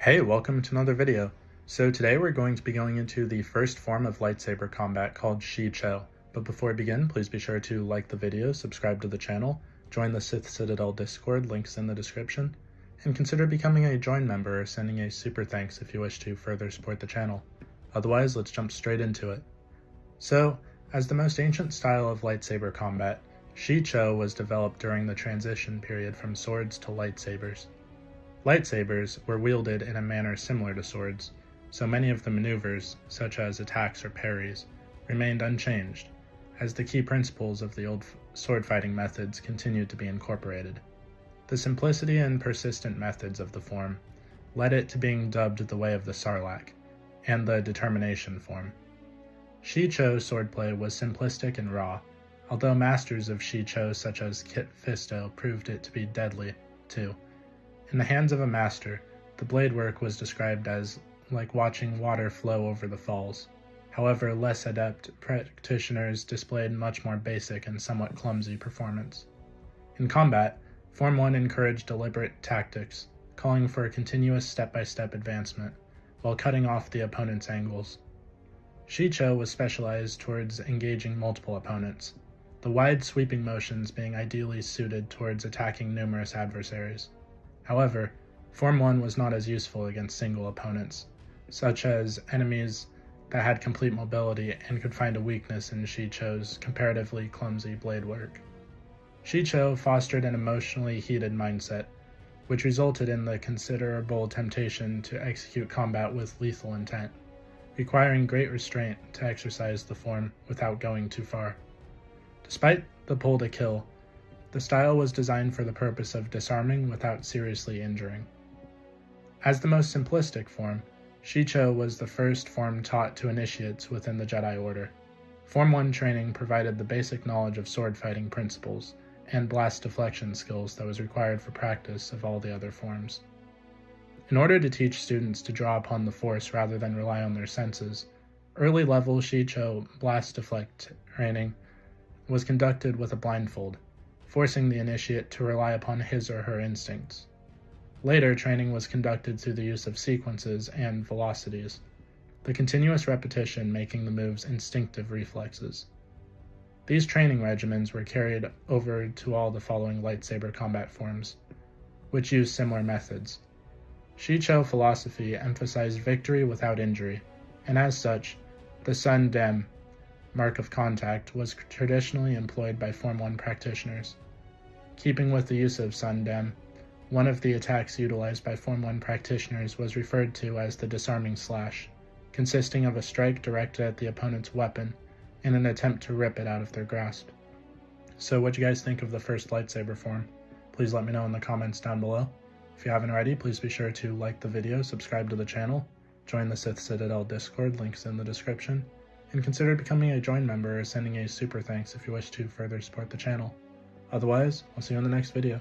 Hey, welcome to another video. So today we're going to be going into the first form of lightsaber combat called Shi-Cho. But before we begin, please be sure to like the video, subscribe to the channel, join the Sith Citadel Discord, links in the description, and consider becoming a join member or sending a super thanks if you wish to further support the channel. Otherwise, let's jump straight into it. So, as the most ancient style of lightsaber combat, Shi-Cho was developed during the transition period from swords to lightsabers. Lightsabers were wielded in a manner similar to swords, so many of the maneuvers, such as attacks or parries, remained unchanged, as the key principles of the old sword-fighting methods continued to be incorporated. The simplicity and persistent methods of the form led it to being dubbed the Way of the Sarlacc, and the Determination form. Shi-Cho swordplay was simplistic and raw, although masters of Shi-Cho such as Kit Fisto proved it to be deadly, too. In the hands of a master, the blade work was described as like watching water flow over the falls. However, less adept practitioners displayed much more basic and somewhat clumsy performance. In combat, Form 1 encouraged deliberate tactics, calling for a continuous step-by-step advancement, while cutting off the opponent's angles. Shi-Cho was specialized towards engaging multiple opponents, the wide sweeping motions being ideally suited towards attacking numerous adversaries. However, Form 1 was not as useful against single opponents, such as enemies that had complete mobility and could find a weakness in Shi-Cho's comparatively clumsy blade work. Shi-Cho fostered an emotionally heated mindset, which resulted in the considerable temptation to execute combat with lethal intent, requiring great restraint to exercise the form without going too far. Despite the pull to kill, the style was designed for the purpose of disarming without seriously injuring. As the most simplistic form, Shi-Cho was the first form taught to initiates within the Jedi Order. Form 1 training provided the basic knowledge of sword fighting principles and blast deflection skills that was required for practice of all the other forms. In order to teach students to draw upon the Force rather than rely on their senses, early level Shi-Cho blast deflect training was conducted with a blindfold, forcing the initiate to rely upon his or her instincts. Later, training was conducted through the use of sequences and velocities, the continuous repetition making the moves instinctive reflexes. These training regimens were carried over to all the following lightsaber combat forms, which used similar methods. Shi-Cho philosophy emphasized victory without injury, and as such, the Sun Dem, mark of contact, was traditionally employed by Form 1 practitioners. Keeping with the use of Sun Dem, one of the attacks utilized by Form 1 practitioners was referred to as the disarming slash, consisting of a strike directed at the opponent's weapon in an attempt to rip it out of their grasp. So what do you guys think of the first lightsaber form? Please let me know in the comments down below. If you haven't already, please be sure to like the video, subscribe to the channel, join the Sith Citadel Discord, links in the description, and consider becoming a join member or sending a super thanks if you wish to further support the channel. Otherwise, I'll see you in the next video.